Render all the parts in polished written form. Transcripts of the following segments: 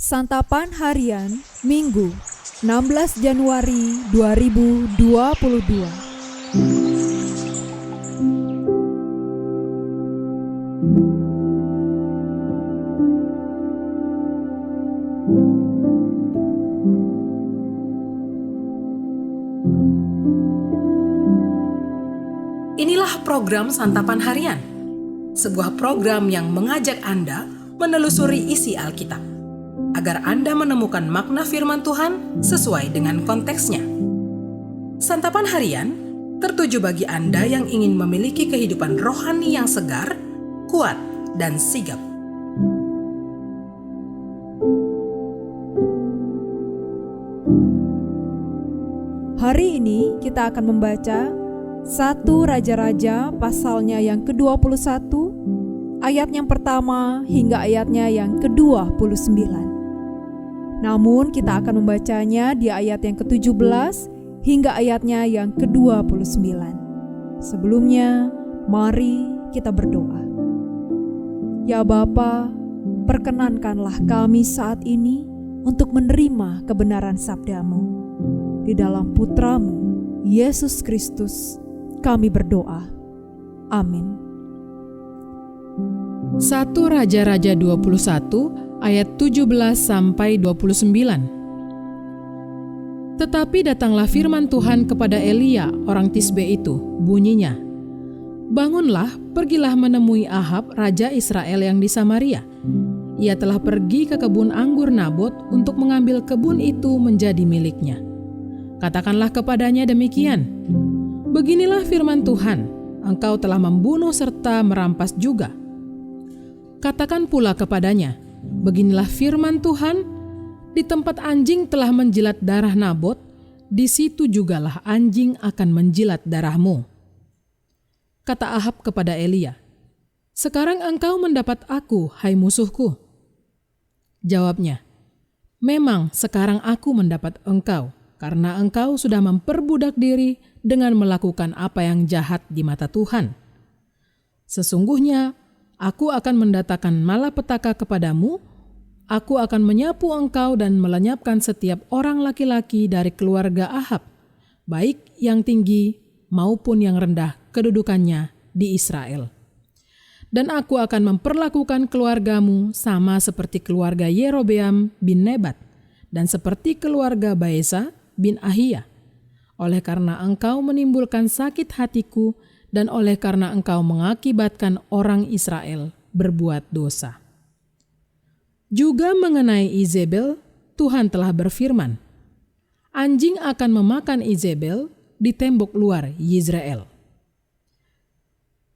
Santapan Harian Minggu 16 Januari 2022. Inilah program Santapan Harian, sebuah program yang mengajak Anda menelusuri isi Alkitab, agar Anda menemukan makna firman Tuhan sesuai dengan konteksnya. Santapan Harian tertuju bagi Anda yang ingin memiliki kehidupan rohani yang segar, kuat, dan sigap. Hari ini kita akan membaca 1 Raja-Raja pasalnya yang ke-21, ayat yang pertama hingga ayatnya yang ke-29. Namun kita akan membacanya di ayat yang ke-17 hingga ayatnya yang ke-29. Sebelumnya, mari kita berdoa. Ya Bapa, perkenankanlah kami saat ini untuk menerima kebenaran sabda-Mu. Di dalam Putra-Mu, Yesus Kristus, kami berdoa. Amin. 1 Raja-Raja 21 ayat 17 sampai 29. Tetapi datanglah firman Tuhan kepada Elia orang Tisbe itu, bunyinya, "Bangunlah, pergilah menemui Ahab raja Israel yang di Samaria. Ia telah pergi ke kebun anggur Nabot untuk mengambil kebun itu menjadi miliknya. Katakanlah kepadanya demikian, beginilah firman Tuhan, engkau telah membunuh serta merampas juga. Katakan pula kepadanya, beginilah firman Tuhan, di tempat anjing telah menjilat darah Nabot, di situ jugalah anjing akan menjilat darahmu." Kata Ahab kepada Elia, "Sekarang engkau mendapat aku, hai musuhku." Jawabnya, "Memang sekarang aku mendapat engkau, karena engkau sudah memperbudak diri dengan melakukan apa yang jahat di mata Tuhan. Sesungguhnya aku akan mendatangkan malapetaka kepadamu, aku akan menyapu engkau dan melenyapkan setiap orang laki-laki dari keluarga Ahab, baik yang tinggi maupun yang rendah kedudukannya di Israel. Dan aku akan memperlakukan keluargamu sama seperti keluarga Yerobeam bin Nebat, dan seperti keluarga Baesa bin Ahia, oleh karena engkau menimbulkan sakit hatiku dan oleh karena engkau mengakibatkan orang Israel berbuat dosa." Juga mengenai Izebel, Tuhan telah berfirman, "Anjing akan memakan Izebel di tembok luar Yizreel."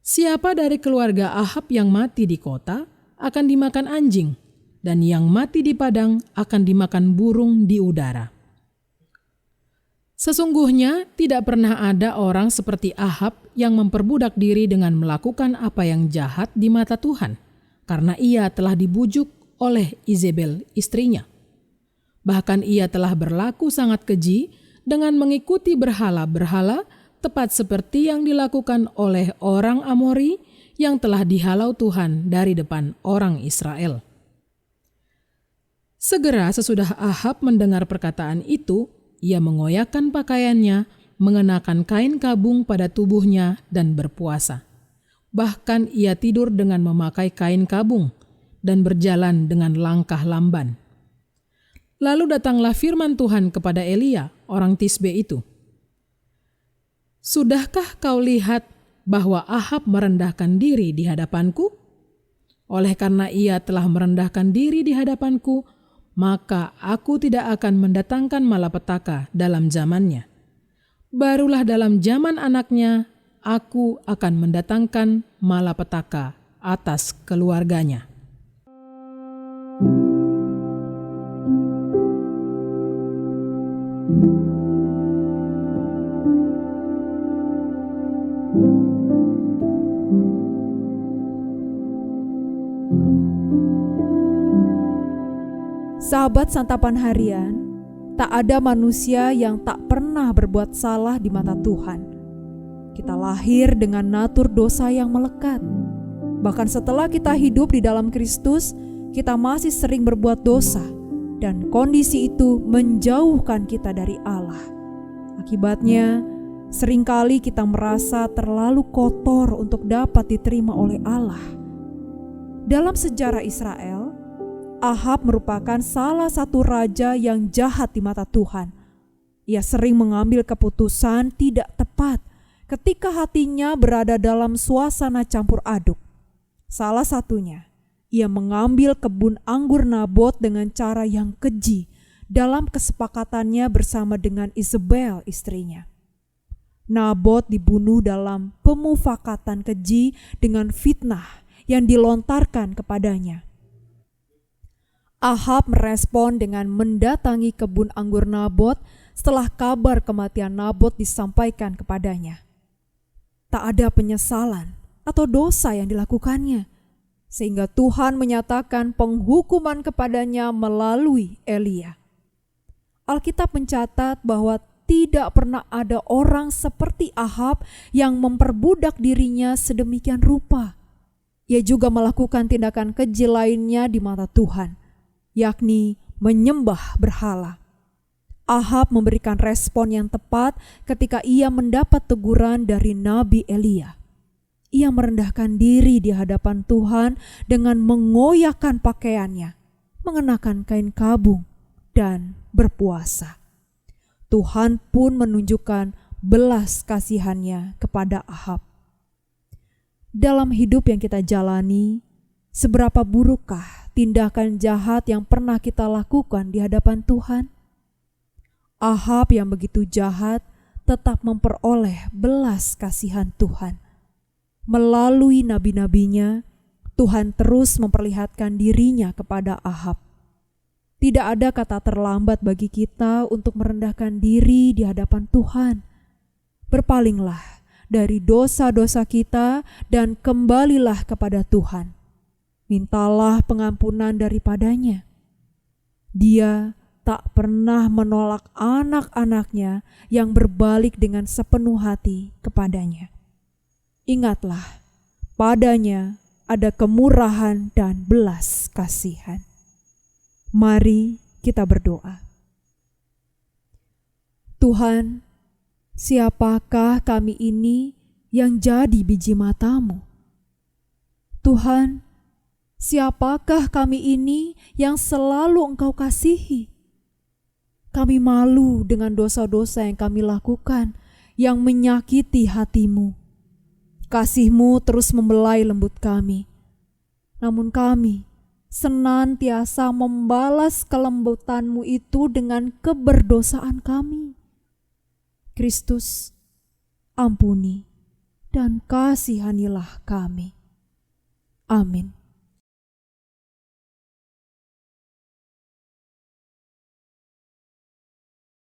Siapa dari keluarga Ahab yang mati di kota akan dimakan anjing, dan yang mati di padang akan dimakan burung di udara. Sesungguhnya tidak pernah ada orang seperti Ahab yang memperbudak diri dengan melakukan apa yang jahat di mata Tuhan, karena ia telah dibujuk oleh Izebel istrinya. Bahkan ia telah berlaku sangat keji dengan mengikuti berhala-berhala, tepat seperti yang dilakukan oleh orang Amori yang telah dihalau Tuhan dari depan orang Israel. Segera sesudah Ahab mendengar perkataan itu, ia mengoyakkan pakaiannya, mengenakan kain kabung pada tubuhnya dan berpuasa. Bahkan ia tidur dengan memakai kain kabung dan berjalan dengan langkah lamban. Lalu datanglah firman Tuhan kepada Elia, orang Tisbe itu. "Sudahkah kau lihat bahwa Ahab merendahkan diri di hadapanku? Oleh karena ia telah merendahkan diri di hadapanku, maka aku tidak akan mendatangkan malapetaka dalam zamannya. Barulah dalam zaman anaknya, aku akan mendatangkan malapetaka atas keluarganya." Sahabat Santapan Harian, tak ada manusia yang tak pernah berbuat salah di mata Tuhan. Kita lahir dengan natur dosa yang melekat. Bahkan setelah kita hidup di dalam Kristus, kita masih sering berbuat dosa dan kondisi itu menjauhkan kita dari Allah. Akibatnya, seringkali kita merasa terlalu kotor untuk dapat diterima oleh Allah. Dalam sejarah Israel, Ahab merupakan salah satu raja yang jahat di mata Tuhan. Ia sering mengambil keputusan tidak tepat ketika hatinya berada dalam suasana campur aduk. Salah satunya, ia mengambil kebun anggur Nabot dengan cara yang keji dalam kesepakatannya bersama dengan Isabel istrinya. Nabot dibunuh dalam pemufakatan keji dengan fitnah yang dilontarkan kepadanya. Ahab merespon dengan mendatangi kebun anggur Nabot setelah kabar kematian Nabot disampaikan kepadanya. Tak ada penyesalan atau dosa yang dilakukannya, sehingga Tuhan menyatakan penghukuman kepadanya melalui Elia. Alkitab mencatat bahwa tidak pernah ada orang seperti Ahab yang memperbudak dirinya sedemikian rupa. Ia juga melakukan tindakan keji lainnya di mata Tuhan, yakni menyembah berhala. Ahab memberikan respon yang tepat ketika ia mendapat teguran dari Nabi Elia. Ia merendahkan diri di hadapan Tuhan dengan mengoyakkan pakaiannya, mengenakan kain kabung, dan berpuasa. Tuhan pun menunjukkan belas kasihannya kepada Ahab. Dalam hidup yang kita jalani, seberapa burukkah tindakan jahat yang pernah kita lakukan di hadapan Tuhan? Ahab yang begitu jahat tetap memperoleh belas kasihan Tuhan. Melalui nabi-nabinya, Tuhan terus memperlihatkan dirinya kepada Ahab. Tidak ada kata terlambat bagi kita untuk merendahkan diri di hadapan Tuhan. Berpalinglah dari dosa-dosa kita dan kembalilah kepada Tuhan. Mintalah pengampunan daripadanya. Dia tak pernah menolak anak-anaknya yang berbalik dengan sepenuh hati kepadanya. Ingatlah, padanya ada kemurahan dan belas kasihan. Mari kita berdoa. Tuhan, siapakah kami ini yang jadi biji mata-Mu? Tuhan, siapakah kami ini yang selalu Engkau kasihi? Kami malu dengan dosa-dosa yang kami lakukan yang menyakiti hati-Mu. Kasih-Mu terus membelai lembut kami. Namun kami senantiasa membalas kelembutan-Mu itu dengan keberdosaan kami. Kristus, ampuni dan kasihanilah kami. Amin.